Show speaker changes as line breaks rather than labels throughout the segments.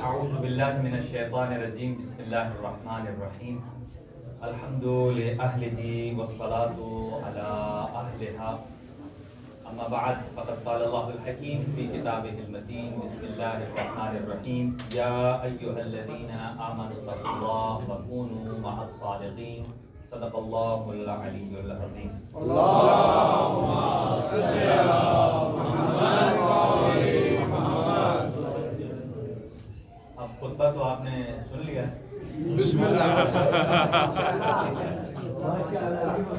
اعوذ باللہ من الشیطان الرجیم، بسم اللہ الرحمن الرحیم، الحمد لأہلہ والصلاة علی اہلہا، اما بعد فقد قال اللہ الحکیم فی کتابہ المتین، بسم اللہ الرحمن الرحیم، یا ایہا الذین آمنوا اتقوا اللہ وکونوا مع الصادقین، صدق اللہ العلی العظیم۔
اللہم صلی علی محمد وعلی محمد۔
اب خطبہ تو آپ نے سن لیا ہے،
بسم اللہ۔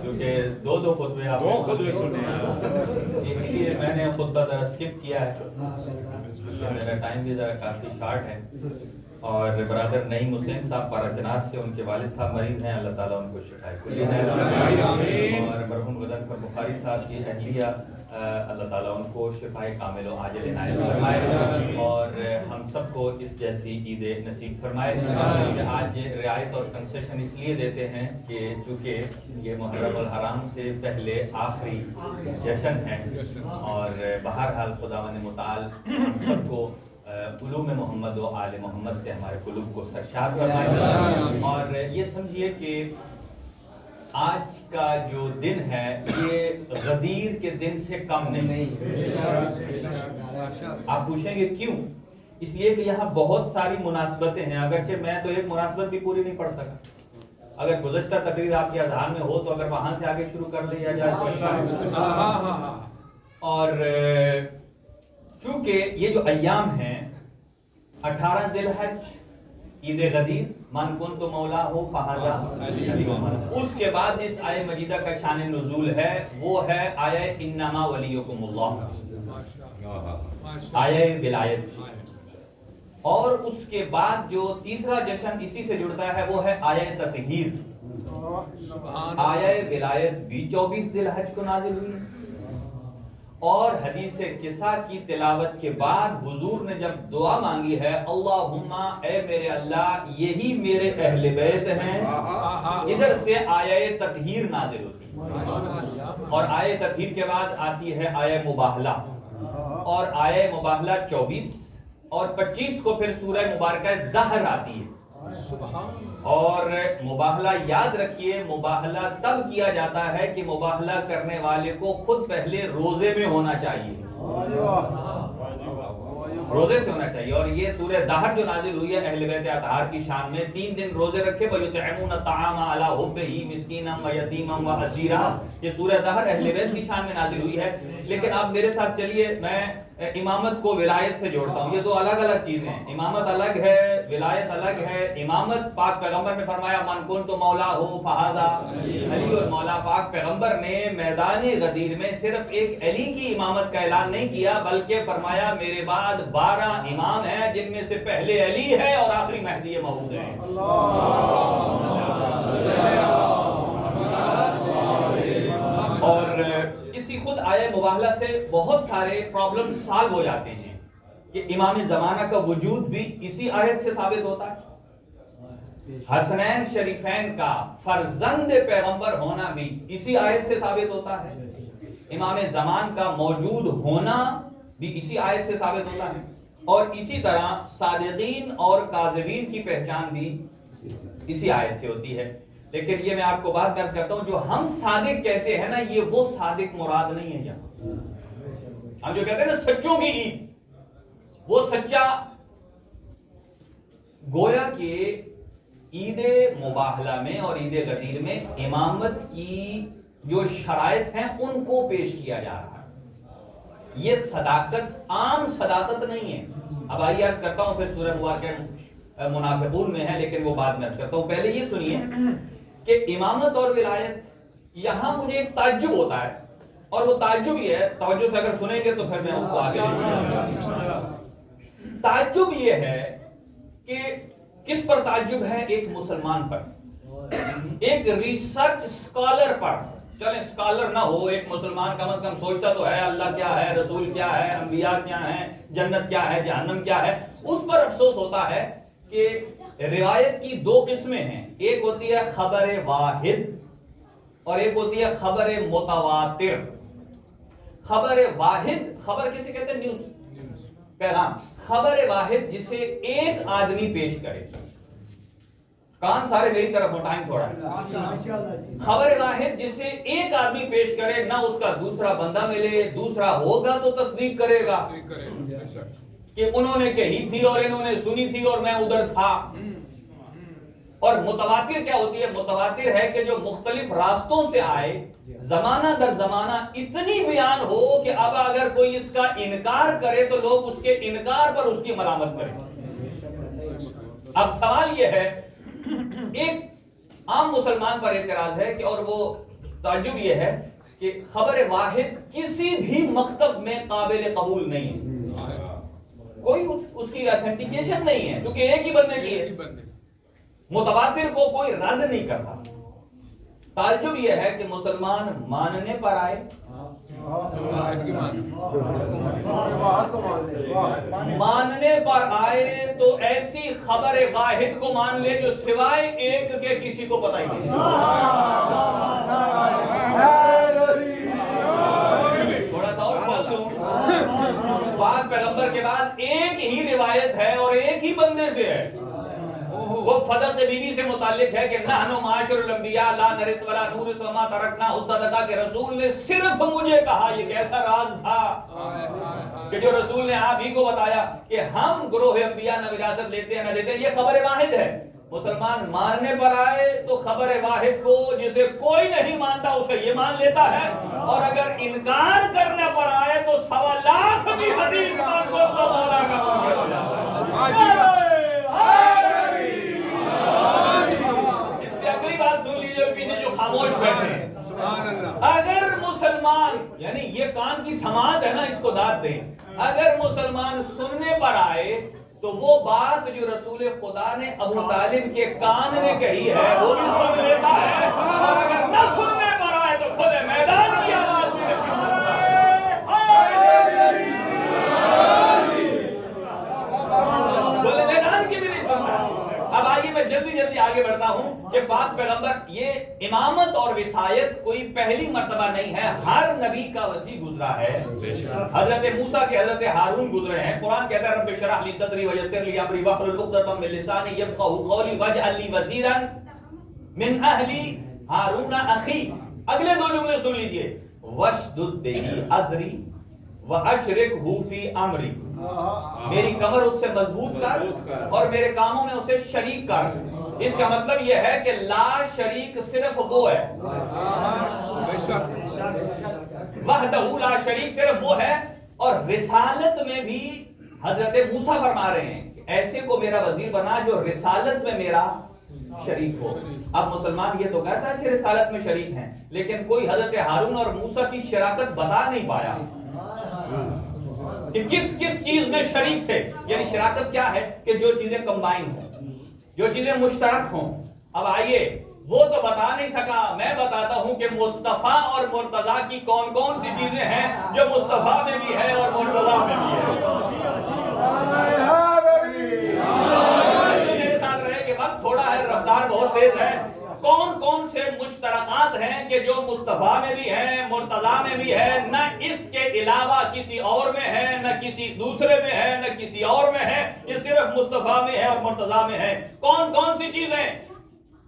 کیونکہ دو خطبے آپ
دو خطبے سنے ہیں،
اسی لیے میں نے خطبہ ذرا اسکپ کیا ہے، میرا ٹائم بھی ذرا کافی شارٹ ہے، اور برادر نعیم حسین صاحب پارا چنار سے ان کے والد صاحب مریض ہیں، اللہ تعالیٰ ان کو شفائے کلی عنایت فرمائے، اور مرحوم غضنفر بخاری صاحب کی اہلیہ اللہ تعالیٰ ان کو شفائے کامل و عاجل عنایت فرمائے، اور ہم سب کو اس جیسی عید نصیب فرمائے۔ کہ آج رعایت اور کنسیشن اس لیے دیتے ہیں کہ چونکہ یہ محرم الحرام سے پہلے آخری جشن ہے، اور بہرحال خداوند متعال ہم سب کو علوم محمد و آل محمد سے ہمارے قلوب کو سرشار فرمائے، اور یہ سمجھیے کہ آج کا جو دن ہے یہ غدیر کے دن سے کم نہیں۔ آپ پوچھیں گے کیوں؟ اس لیے کہ یہاں بہت ساری مناسبتیں ہیں، اگرچہ میں تو ایک مناسبت بھی پوری نہیں پڑھ سکا، اگر گزشتہ تقریر آپ کے اذہان میں ہو تو اگر وہاں سے آگے شروع کر لیا جائے تو اچھا ہے۔ اور چونکہ یہ جو ایام ہیں 18 ذی الحج، عید غدیر، من کنت مولا ہو فہذا، اس کے بعد اس آیہ مجیدہ کا شان نزول ہے، وہ ہے آیہ انما ولیکم اللہ، آیہ ولایت، اور اس کے بعد جو تیسرا جشن اسی سے جڑتا ہے وہ ہے آیہ تطہیر۔ آیہ ولایت بھی 24 ذی الحج کو نازل ہوئی ہے، اور حدیث قصہ کی تلاوت کے بعد حضور نے جب دعا مانگی ہے، اللہم اے میرے اللہ یہی میرے اہل بیت ہیں، ادھر سے آیہ تطہیر نازل ہوتی ہے، اور آیہ تطہیر کے بعد آتی ہے آیہ مباہلہ، اور آیہ مباہلہ 24 اور 25 کو پھر سورہ مبارکہ دہر آتی ہے۔ اور مباہلہ یاد رکھیے، مباہلہ تب کیا جاتا ہے کہ مباہلہ کرنے والے کو خود پہلے روزے میں ہونا چاہیے، روزے سے ہونا چاہیے، اور یہ سورہ دہر جو نازل ہوئی ہے اہل بیت اطہار کی شان میں، 3 دن روزے رکھے، وَيُطْعِمُونَ الطَّعَامَ عَلَىٰ حُبِّهِ مِسْكِينًا وَيَتِيمًا وَأَسِيرًا، یہ سورہ دہر اہل بیت کی شان میں نازل ہوئی ہے۔ لیکن اب میرے ساتھ چلیے، میں امامت کو ولایت سے جوڑتا ہوں، یہ دو الگ الگ چیزیں ہیں، امامت الگ ہے، ولایت الگ ہے۔ امامت پاک پیغمبر نے فرمایا من کنت مولا ہو فہذا علی، اور مولا پاک پیغمبر نے میدان غدیر میں صرف ایک علی کی امامت کا اعلان نہیں کیا، بلکہ فرمایا میرے بعد 12 امام ہیں، جن میں سے پہلے علی ہے اور آخری مہدی موعود ہے۔ اور اسی خود آیہ مباہلہ سے بہت سارے پرابلم سالو ہو جاتے ہیں، کہ امام زمانہ کا وجود بھی اسی آیت سے ثابت ہوتا ہے، حسنین شریفین کا فرزند پیغمبر ہونا بھی اسی آیت سے ثابت ہوتا ہے، امام زمان کا موجود ہونا بھی اسی آیت سے ثابت ہوتا ہے، اور اسی طرح صادقین اور کاذبین کی پہچان بھی اسی آیت سے ہوتی ہے۔ لیکن یہ میں آپ کو بات درج کرتا ہوں، جو ہم صادق کہتے ہیں نا، یہ وہ صادق مراد نہیں ہے یہاں۔ ہم جو کہتے ہیں نا سچوں کی عید، وہ سچا گویا کہ عید مباہلہ میں اور عید غدیر میں امامت کی جو شرائط ہیں ان کو پیش کیا جا رہا ہے۔ یہ صداقت عام صداقت نہیں ہے۔ اب آئیے عرض کرتا ہوں، پھر سورہ مبارکہ منافقون میں ہے، لیکن وہ بعد میں عرض کرتا ہوں۔ پہلے یہ سنیے کہ امامت اور ولایت، یہاں مجھے ایک تعجب ہوتا ہے، اور وہ تعجب یہ ہے، توجہ سے اگر سنیں گے تو پھر میں اس کو آگے تعجب یہ ہے کہ کس پر تعجب ہے؟ ایک مسلمان پر، ایک ریسرچ اسکالر پر۔ چلیں اسکالر نہ ہو، ایک مسلمان کم از کم سوچتا تو ہے اللہ کیا ہے، رسول کیا ہے، انبیاء کیا ہیں، جنت کیا ہے، جہنم کیا ہے۔ اس پر افسوس ہوتا ہے کہ روایت کی 2 قسمیں ہیں، ایک ہوتی ہے خبر واحد اور ایک ہوتی ہے خبر متواتر۔ خبر واحد، خبر کسے کہتے ہیں؟ نیوز، پیغام خبر واحد جسے ایک آدمی پیش کرے. کان سارے میری طرف ہو، ٹائم تھوڑا ہے. خبر واحد جسے ایک آدمی پیش کرے، نہ اس کا دوسرا بندہ ملے، دوسرا ہوگا تو تصدیق کرے گا کہ انہوں نے کہی تھی اور انہوں نے سنی تھی اور میں ادھر تھا. اور متواتر کیا ہوتی ہے؟ متواتر ہے کہ جو مختلف راستوں سے آئے، زمانہ در زمانہ اتنی بیان ہو کہ اب اگر کوئی اس کا انکار کرے تو لوگ اس کے انکار پر اس کی ملامت کریں. اب سوال یہ ہے، ایک عام مسلمان پر اعتراض ہے کہ، اور وہ تعجب یہ ہے کہ خبر واحد کسی بھی مکتب میں قابل قبول نہیں ہے، کوئی اس کی اتھینٹیکیشن نہیں ہے، چونکہ ایک ہی بندے کی ہے. متواتر کو کوئی رد نہیں کرتا. تعجب یہ ہے کہ مسلمان ماننے پر آئے، ماننے پر آئے تو ایسی خبر واحد کو مان لے جو سوائے ایک کے کسی کو پتہ ہی نہیں. تھوڑا سا اور کھول دوں، پاک پیغمبر کے بعد ایک ہی روایت ہے اور ایک ہی بندے سے ہے. وہ فضل بی بی سے متعلق ہے کہ نحنو معاشر الانبیاء لا نرث ولا نورث وما ترکنا صدقہ، کہ رسول نے صرف مجھے کہا. یہ کیسا راز تھا کہ جو رسول نے آپ ہی کو بتایا کہ ہم گروہ انبیاء نہ وراثت لیتے ہیں نہ دیتے ہیں. یہ خبر واحد ہے. مسلمان ماننے پر آئے تو خبر واحد کو جسے کوئی نہیں مانتا اسے یہ مان لیتا ہے، اور اگر انکار کرنے پر آئے تو 1.25 لاکھ کی حدیث مان کو تو مولا کا منکر ہو جاتا ہے. اس سے اگلی بات سن لیجئے پیچھے جو خاموش بیٹھے ہیں. اگر مسلمان، یعنی یہ کان کی سماعت ہے نا، اس کو داد دیں. اگر مسلمان سننے پر آئے تو وہ بات جو رسول خدا نے ابو طالب کے کان میں کہی ہے وہ بھی سن لیتا ہے، اور اگر نہ سننے پر آئے تو کھلے میدان کی آواز بھی نہیں سنتا. کھلے میدان کی بھی نہیں سنتا. اب آئیے میں جلدی آگے بڑھتا ہوں کہ پاک پیغمبر، یہ امامت اور وصایت کوئی پہلی مرتبہ نہیں ہے، ہر نبی کا وسیع گزرا ہے. حضرت موسیٰ کے حضرت ہارون گزرے ہیں. قرآن کہتا ہے رب اشرح لی صدری ویسر لی امری واحلل عقدۃ من لسانی یفقهوا قولی واجعل لی وزیرا من اہلی ہارون اخی. اگلے دو جملے سن لیجئے، واشدد بہ ازری واشرکہ فی امری. میری کمر اس سے مضبوط کر اور میرے کاموں میں اسے شریک کر. اس کا مطلب یہ ہے کہ لا شریک صرف وہ ہے، وحدہ لا شریک صرف وہ ہے. اور رسالت میں بھی حضرت موسیٰ فرما رہے ہیں کہ ایسے کو میرا وزیر بنا جو رسالت میں میرا شریک ہو. اب مسلمان یہ تو کہتا ہے کہ رسالت میں شریک ہیں، لیکن کوئی حضرت ہارون اور موسیٰ کی شراکت بتا نہیں پایا کہ کس چیز میں شریک تھے. یعنی شراکت کیا ہے؟ کہ جو چیزیں کمبائن ہوں، جو چیزیں مشترک ہوں. اب آئیے، وہ تو بتا نہیں سکا، میں بتاتا ہوں کہ مصطفیٰ اور مرتضیٰ کی کون کون سی چیزیں ہیں جو مصطفیٰ میں بھی ہے اور مرتضیٰ میں بھی ہے. میرے ساتھ رہے کہ وقت تھوڑا ہے، رفتار بہت تیز ہے. کون کون سے مشترکات ہیں کہ جو مصطفیٰ میں بھی ہیں، مرتضیٰ میں بھی ہے، نہ اس کے علاوہ کسی اور میں ہے، نہ کسی دوسرے میں ہے، نہ کسی اور میں ہے، یہ صرف مصطفیٰ میں ہے اور مرتضیٰ میں ہے. کون کون سی چیزیں؟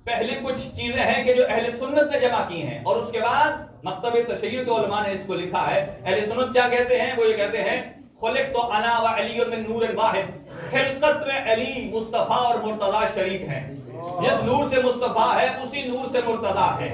پہلے کچھ چیزیں ہیں کہ جو اہل سنت نے جمع کی ہیں، اور اس کے بعد مکتب تشیع کے علماء نے اس کو لکھا ہے. اہل سنت کیا کہتے ہیں؟ وہ یہ کہتے ہیں خلقت انا وعلی من نور واحد. خلقت میں علی، مصطفیٰ اور مرتضیٰ شریک ہیں. جس نور سے مصطفیٰ ہے اسی نور سے مرتضیٰ ہے.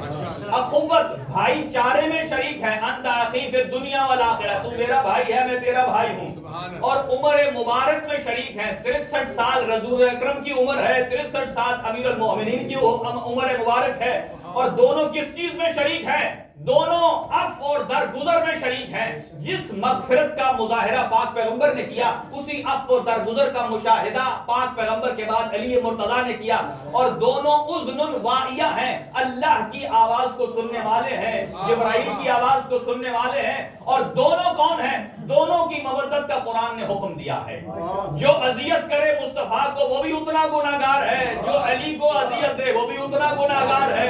اخوت، بھائی چارے میں شریک ہے. انت اخی فی الدنیا والآخرہ، تو میرا بھائی ہے، میں تیرا بھائی ہوں. اور عمر مبارک میں شریک ہیں. 63 سال رسول اکرم کی عمر ہے، 63 سال امیر المومنین کی عمر مبارک ہے. اور دونوں کس چیز میں شریک ہیں؟ دونوں عفو اور درگزر میں شریک ہیں. جس مغفرت کا مظاہرہ پاک پیغمبر نے کیا، اسی عفو اور درگزر کا مشاہدہ پاک پیغمبر کے بعد علی مرتضیٰ نے کیا. اور دونوں اذن واعیہ ہیں، اللہ کی آواز کو سننے والے ہیں، جبرائیل کی آواز کو سننے والے ہیں. اور دونوں کون ہیں؟ دونوں کی مودت کا قرآن نے حکم دیا ہے. جو اذیت کرے مصطفیٰ کو وہ بھی اتنا گناہگار ہے، جو علی کو اذیت دے وہ بھی اتنا گناہگار ہے.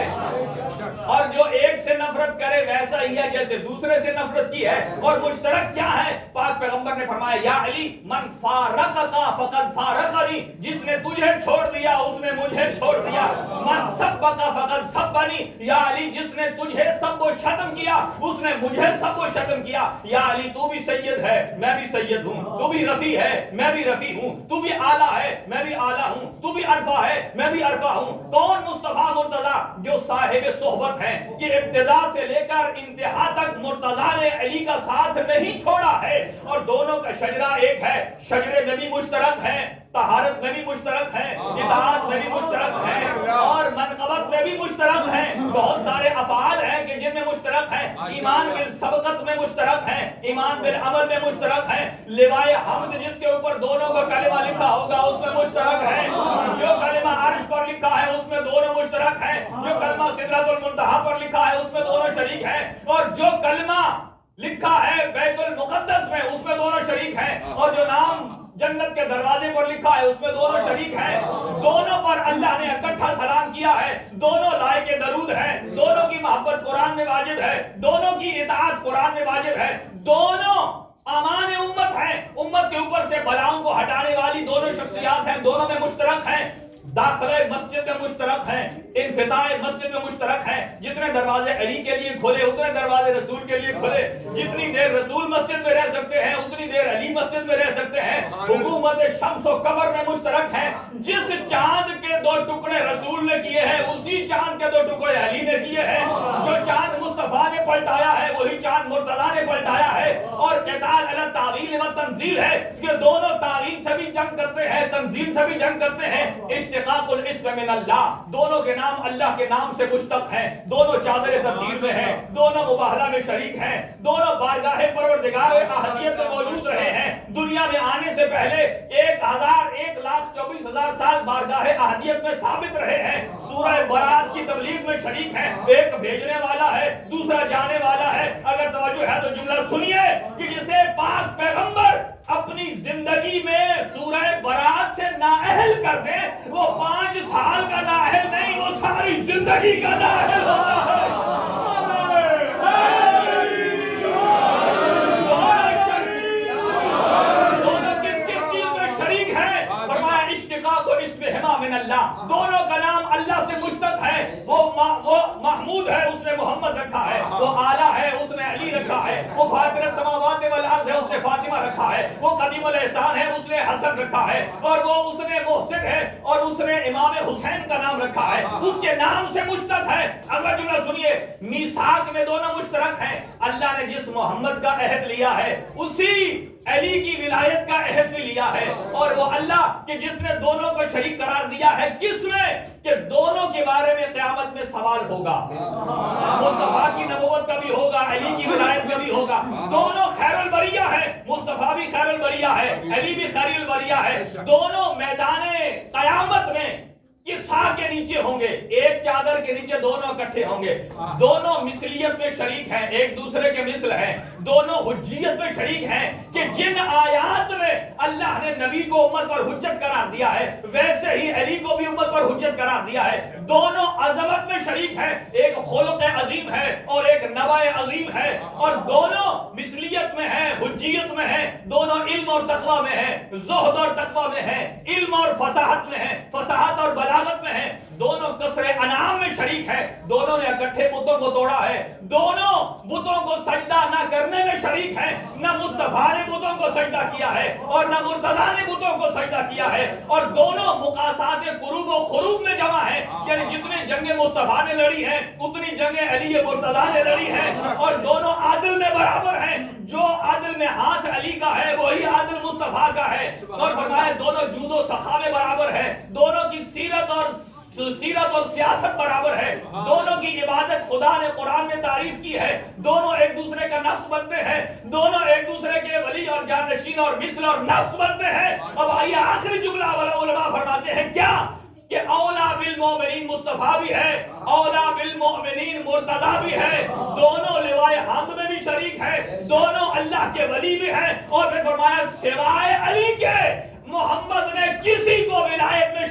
اور جو ایک سے نفرت کرے ویسا ہی ہے جیسے دوسرے سے نفرت کی ہے. اور مشترک کیا ہے؟ پاک پیغمبر نے فرمایا یا علی من فارقتا فقد فارقنی، جس نے تجھے چھوڑ دیا اس نے مجھے چھوڑ دیا. من سبک فقد سبنی، یا علی جس نے تجھے سب و شتم کیا اس نے مجھے سب و شتم کیا. یا علی تو بھی سید ہے میں بھی سید ہوں، تو بھی رفیع ہے میں بھی رفیع ہوں، تو بھی اعلیٰ ہے میں بھی اعلیٰ ہوں، تو بھی عرفہ ہے میں بھی عرفہ ہوں. کون مصطفیٰ مرتضیٰ جو صاحب صحبت ہیں، کہ ابتدا سے لے کر انتہا تک مرتضیٰ نے علی کا ساتھ نہیں چھوڑا ہے. اور دونوں کا شجرہ ایک ہے، شجرے میں بھی مشترک ہیں، طہارت میں بھی مشترک ہے، اطاعت میں بھی مشترک ہے، اور منقبت میں بھی مشترک ہیں. بہت سارے افعال ہیں کہ جن میں مشترک ہیں. ایمان بالسبقت میں مشترک ہیں، ایمان بالعمل میں مشترک ہیں. لوائے حمد جس کے اوپر دونوں کا کلمہ لکھا ہوگا اس میں مشترک ہے. جو کلمہ عرش پر لکھا ہے اس میں دونوں مشترک ہیں. جو کلمہ سدرۃ المنتہا پر لکھا ہے اس میں دونوں شریک ہیں. اور جو کلمہ لکھا ہے بیت المقدس میں اس میں دونوں شریک ہیں. اور جو نام جنت کے دروازے پر لکھا ہے اس میں دونوں شریک ہیں. دونوں پر اللہ نے اکٹھا سلام کیا ہے. دونوں لائق درود ہیں. دونوں کی محبت قرآن میں واجب ہے. دونوں کی اطاعت قرآن میں واجب ہے. دونوں امان امت ہیں. امت کے اوپر سے بلاؤں کو ہٹانے والی دونوں شخصیات ہیں. دونوں میں مشترک ہیں. داخلے مسجد میں مشترک ہیں، انفتاح مسجد میں مشترک ہیں. جتنے دروازے علی کے لیے کھولے اتنے دروازے رسول کے لیے کھولے. جتنی دیر رسول مسجد میں رہ سکتے ہیں اتنی دیر علی مسجد میں رہ سکتے ہیں. حکومت شمس و قمر میں مشترک ہیں. جس چاند کے 2 ٹکڑے رسول نے کیے ہیں اسی چاند کے 2 ٹکڑے علی نے کیے ہیں. جو چاند مصطفیٰ نے پلٹایا ہے وہی چاند مرتضیٰ نے پلٹایا ہے. اور قتال علی التعویل و تنزیل ہے کہ دونوں تعویل سے بھی جنگ کرتے ہیں، تنزیل سے بھی جنگ کرتے ہیں. اشتقاق الاسم من اللہ، دونوں کے نام اللہ کے نام سے مشتق ہیں. دونوں چادر تطہیر میں ہیں، دونوں مباہلہ میں شریک ہیں. دونوں بارگاہ پروردگار احدیت میں موجود رہے ہیں. دنیا میں آنے سے پہلے 1,24,000 سال بارگاہ احدیت میں ثابت رہے ہیں. سورہ برات کی تبلیغ میں شریک ہیں. ایک بھیجنے والا ہے دوسرا جانے والا ہے. اگر توجہ ہے تو جملہ سنیے کہ جسے پاک پیغمبر اپنی زندگی میں سورہ برات سے نااہل کر دیں وہ 5 سال کا نااہل نہیں، وہ ساری زندگی کا نااہل ہوتا ہے. دونوں کس چیز میں شریک ہیں؟ فرمایا اشتقاق اسمہما من اللہ، دونوں کا نام اللہ سے مشتق ہے. وہ محمود ہے اس نے محمد رکھا ہے، وہ اعلیٰ ہے اس نے علی رکھا ہے، وہ فاطر السماوات والارض ہے اس نے فاطمہ رکھا ہے، وہ قدیم الاحسان ہے اس نے حسن رکھا ہے، اور وہ اس نے محسن ہے اور اس نے امام حسین کا نام رکھا ہے. اس کے نام سے مشتق ہے. اگلا جملہ سنیے، میثاق میں دونوں مشترک ہیں. اللہ نے جس محمد کا عہد لیا ہے اسی علی کی ولایت کا عہد بھی لیا ہے. اور وہ اللہ کہ جس نے دونوں کو شریک قرار دیا ہے کس میں؟ کہ دونوں کے بارے میں قیامت میں سوال ہوگا. مصطفیٰ کی نبوت کا بھی ہوگا، علی کی ولایت کا بھی ہوگا. دونوں خیر البریہ ہیں، مصطفیٰ بھی خیر البریہ ہے، علی بھی خیر البریہ ہے. دونوں میدان قیامت میں کسا کے نیچے ہوں گے، ایک چادر کے نیچے دونوں اکٹھے ہوں گے. دونوں مثلیت میں شریک ہیں، ایک دوسرے کے مثل ہیں. دونوں حجیت میں شریک ہیں کہ جن آیات میں اللہ نے نبی کو امت پر حجت قرار دیا ہے ویسے ہی علی کو بھی امت پر حجت قرار دیا ہے. دونوں عظمت میں شریک ہیں، ایک خلق عظیم ہے اور ایک نبع عظیم ہے. اور دونوں مثلیت میں ہیں، حجیت میں ہیں. دونوں علم اور تقوی میں ہیں، زہد اور تقوی میں ہیں، علم اور فصاحت میں ہیں، فصاحت اور بلاغت میں ہیں. دونوں کثر انعام میں شریک ہے. دونوں نے اکٹھے بتوں کو توڑا ہے. دونوں بتوں کو سجدہ نہ کرنے میں شریک ہیں. نہ مصطفیٰ نے بتوں کو سجدہ کیا ہے اور نہ مرتضیٰ نے بتوں کو سجدہ کیا ہے. اور دونوں مقاسات قروب و خروب میں جمع ہیں، یعنی جتنے جنگیں مصطفیٰ نے لڑی ہیں اتنی جنگیں علی مرتضیٰ نے لڑی ہیں. اور دونوں عادل میں برابر ہیں. جو عادل میں ہاتھ علی کا ہے وہی عادل مصطفیٰ کا ہے. اور فرمایا دونوں جود و سخا میں برابر ہیں. دونوں کی سیرت اور سیاست برابر ہے. دونوں کی عبادت خدا نے قرآن میں تعریف کی ہے. دونوں ایک دوسرے کا نفس بنتے ہیں. دونوں ایک دوسرے کے ولی اور جانشین اور مثل اور نفس بنتے ہیں. اب آئیے آخری جملہ علماء فرماتے ہیں کیا کہ اولا بالمؤمنین مصطفیٰ بھی ہے، اولا بالمؤمنین مرتضیٰ بھی ہے. دونوں لوائے حمد میں بھی شریک ہے، دونوں اللہ کے ولی بھی ہیں. اور پھر فرمایا سوائے علی کے محمد نے کسی کو ولایت میں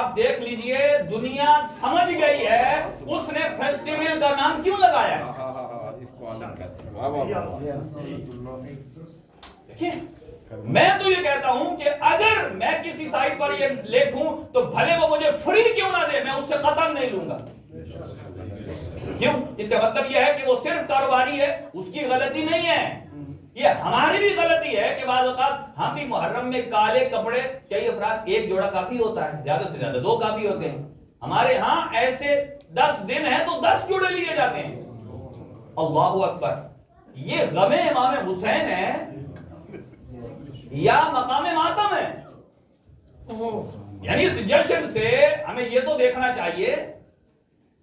آپ دیکھ لیجئے دنیا سمجھ گئی ہے اس نے فیسٹیول کا نام کیوں لگایا ہے.
اس کو عالم کہتے ہیں. واہ واہ واہ.
دیکھیں میں تو یہ کہتا ہوں کہ اگر میں کسی سائٹ پر یہ لکھوں تو بھلے وہ مجھے فری کیوں نہ دے، میں اس سے قطعاً نہیں لوں گا. کیوں؟ اس کا مطلب یہ ہے کہ وہ صرف کاروباری ہے، اس کی غلطی نہیں ہے. یہ ہماری بھی غلطی ہے کہ بعض اوقات ہم بھی محرم میں کالے کپڑے، کئی افراد ایک جوڑا کافی ہوتا ہے، زیادہ سے زیادہ 2 کافی ہوتے ہیں. ہمارے ہاں ایسے 10 دن ہیں تو 10 جوڑے لیے جاتے ہیں. اللہ اکبر. یہ غم امام حسین ہے یا مقام ماتم ہے؟ یعنی اس جشن سے ہمیں یہ تو دیکھنا چاہیے.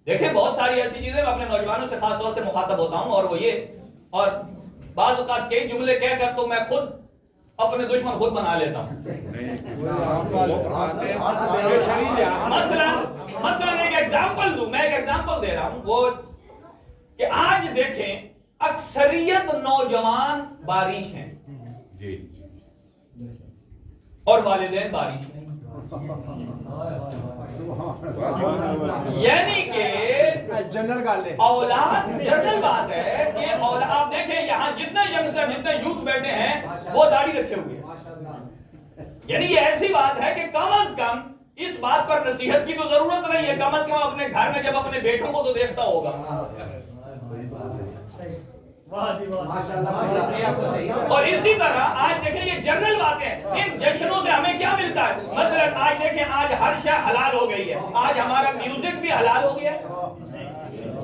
دیکھیں بہت ساری ایسی چیزیں میں اپنے نوجوانوں سے خاص طور سے مخاطب ہوتا ہوں، اور وہ یہ، اور بعض اوقات کئی جملے کہہ کر تو میں خود اپنے دشمن خود بنا لیتا ہوں. مثلا ایک ایگزامپل دوں، میں ایک ایگزامپل دے رہا ہوں، وہ کہ آج دیکھیں اکثریت نوجوان بارش ہیں اور والدین بارش نہیں. یعنی کہ اولاد جنرل بات ہے کہ اولاد، آپ دیکھیں یہاں جتنے ینگسٹر جتنے یوتھ بیٹھے ہیں وہ داڑھی رکھے ہوئے ہیں. یعنی یہ ایسی بات ہے کہ کم از کم اس بات پر نصیحت کی تو ضرورت نہیں ہے، کم از کم اپنے گھر میں جب اپنے بیٹوں کو تو دیکھتا ہوگا. اور اسی طرح آج دیکھیں یہ جنرل باتیں، ان جشنوں سے ہمیں کیا ملتا ہے؟ مثلا آج دیکھیں آج ہر شے حلال ہو گئی ہے. آج ہمارا میوزک بھی حلال ہو گیا ہے،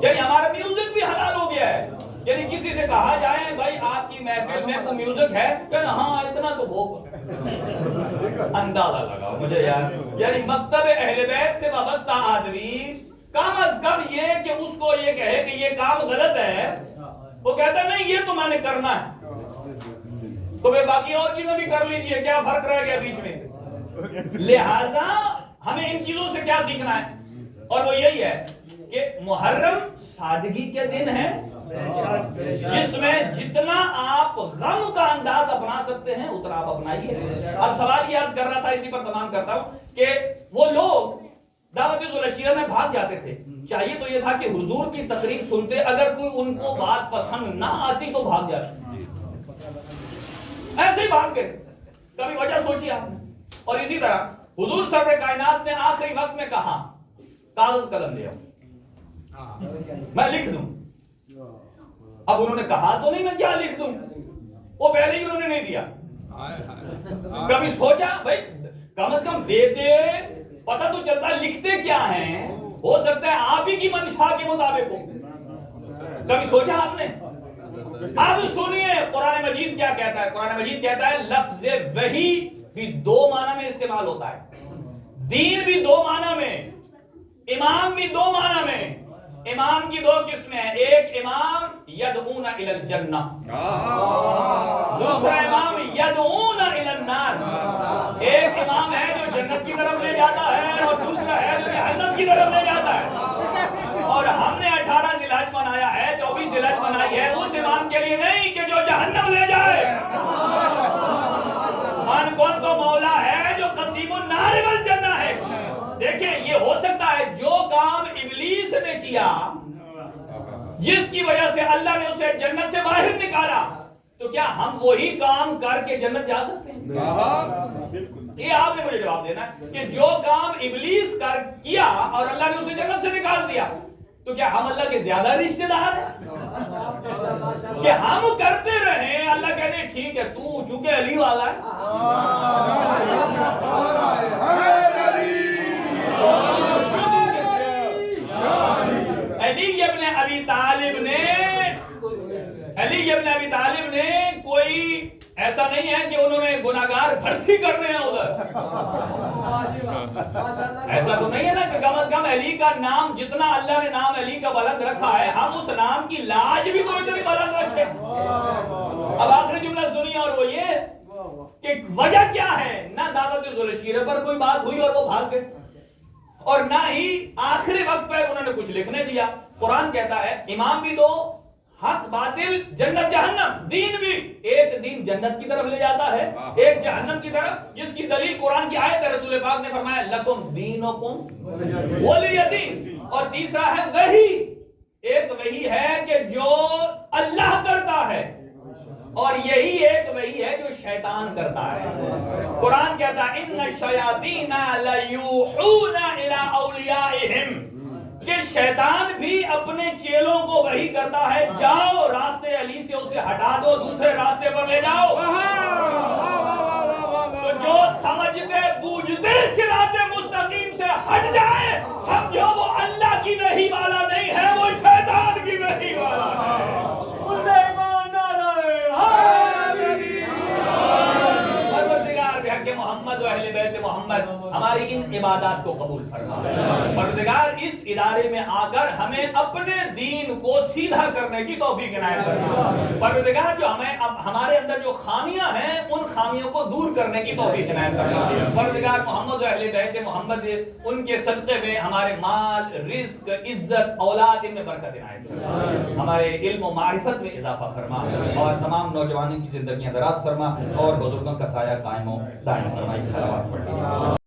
یعنی ہمارا میوزک بھی حلال ہو گیا ہے. یعنی کسی سے کہا جائے بھائی آپ کی محفل میں تو میوزک ہے، کہ ہاں اتنا تو وہ اندازہ لگا مجھے یار. یعنی مکتب اہل بیت سے وابستہ آدمی کم از کم یہ کہ اس کو یہ کہے کہ یہ کام غلط ہے، وہ کہتا نہیں یہ تو میں نے کرنا ہے، تو پھر باقی اور چیزیں بھی کر لیجئے، کیا فرق رہ گیا بیچ میں. لہٰذا ہمیں ان چیزوں سے کیا سیکھنا ہے؟ اور وہ یہی ہے کہ محرم سادگی کے دن ہے جس میں جتنا آپ غم کا انداز اپنا سکتے ہیں اتنا آپ اپنائیے. اب سوال یہ عرض کر رہا تھا، اسی پر تمام کرتا ہوں، کہ وہ لوگ دعوت ذوالعشیرہ میں بھاگ جاتے تھے. چاہیے تو یہ تھا کہ حضور کی تقریر سنتے، اگر کوئی ان کو بات پسند نہ آتی تو بھاگ جاتے، ایسے ہی بھاگ گئے. کبھی وجہ سوچی آپ نے؟ اور اسی طرح حضور سرور کائنات نے آخری وقت میں کہا کاغذ قلم لے آؤ میں لکھ دوں. اب انہوں نے کہا تو نہیں میں کیا لکھ دوں، وہ پہلے ہی انہوں نے نہیں دیا. کبھی سوچا بھائی کم از کم دیتے پتہ تو چلتا لکھتے کیا ہیں، ہو سکتا ہے آپ ہی کی منشا کے مطابق ہو. کبھی سوچا آپ نے؟ اب سنیے قرآن مجید کیا کہتا ہے. قرآن مجید کہتا ہے لفظ وحی بھی 2 معنی میں استعمال ہوتا ہے، دین بھی 2 معنی میں، امام بھی 2 معنی میں. امام کی 2 قسمیں ہیں، ایک امام یدعون الی الجنہ، دوسرا امام یدعون الی النار. ایک امام ہے جو جنت کی طرف لے جاتا ہے اور دوسرا ہے جو جہنم کی طرف لے جاتا ہے. اور ہم نے 18 ذی الحج بنایا ہے، 24 ذی الحج بنائی ہے اس امام کے لیے نہیں کہ جو جہنم لے جائے. من کون تو مولا ہے جو قسیم النار والجنہ ہے. دیکھیں یہ ہو سکتا ہے جو کام ابلیس نے کیا جس کی وجہ سے اللہ نے اسے جنت سے باہر نکالا، تو کیا ہم وہی کام کر کے جنت جا سکتے ہیں؟ یہ آپ نے مجھے جواب دینا ہے کہ جو کام ابلیس کیا اور اللہ نے اسے جنت سے نکال دیا، تو کیا ہم اللہ کے زیادہ رشتہ دار ہیں کہ ہم کرتے رہیں؟ اللہ کہتے ہیں ٹھیک ہے تو چونکہ علی والا ہے، علی ابن ابی طالب نے کوئی ایسا نہیں ہے کہ انہوں نے گناہگار بھرتی کرنے ہیں ادھر، ایسا تو نہیں ہے نا کہ کم از کم علی کا نام جتنا اللہ نے نام علی کا بلند رکھا ہے ہم اس نام کی لاج بھی تو اتنی بلند رکھیں. اب آخری جملہ سنیے اور وہ یہ کہ وجہ کیا ہے؟ نہ دعوت ذوالعشیرہ پر کوئی بات ہوئی اور وہ بھاگ گئے، اور نہ ہی آخری وقت پر انہوں نے کچھ لکھنے دیا. قرآن کہتا ہے امام بھی 2 حق باطل جنت جہنم، دین بھی ایک دین جنت کی طرف لے جاتا ہے، ایک جہنم کی طرف، جس کی دلیل قرآن کی آیت ہے، رسول پاک نے فرمایا لکم دینکم ولی دین۔ اور تیسرا ہے وحی، ایک وحی ہے کہ جو اللہ کرتا ہے، اور یہی ایک وہی ہے جو شیطان کرتا ہے۔ قرآن کہتا ہے ان الشیاطین لیوحون الی اولیائہم، کہ شیطان بھی اپنے چیلوں کو وحی کرتا ہے جاؤ راستے علی سے اسے ہٹا دو، دوسرے راستے پر لے جاؤ۔ تو جو سمجھتے بوجھتے صراط مستقیم سے ہٹ جائے، سمجھو وہ اللہ کی وحی والا نہیں ہے، وہ شیطان کی وحی والا ہے۔ محمد و اہل بیت محمد ہماری ان عبادات کو قبول فرما۔ پروردگار اس ادارے میں آ کر ہمیں اپنے دین کو سیدھا کرنے کی توفیق عنایت فرما۔ پروردگار جو ہمارے اندر جو خامیاں ہیں ان خامیوں کو دور کرنے کی توفیق عنایت فرما۔ پروردگار محمد و اہل بیت محمد ان کے صدقے میں ہمارے مال، رزق، عزت، اولاد ان میں برکت عنایت فرما، ہمارے علم و معرفت میں اضافہ فرما، اور تمام نوجوانوں کی زندگیاں دراز فرما، اور بزرگوں کا سایہ قائم و دائم فرمائی۔ صلوات پڑھیں۔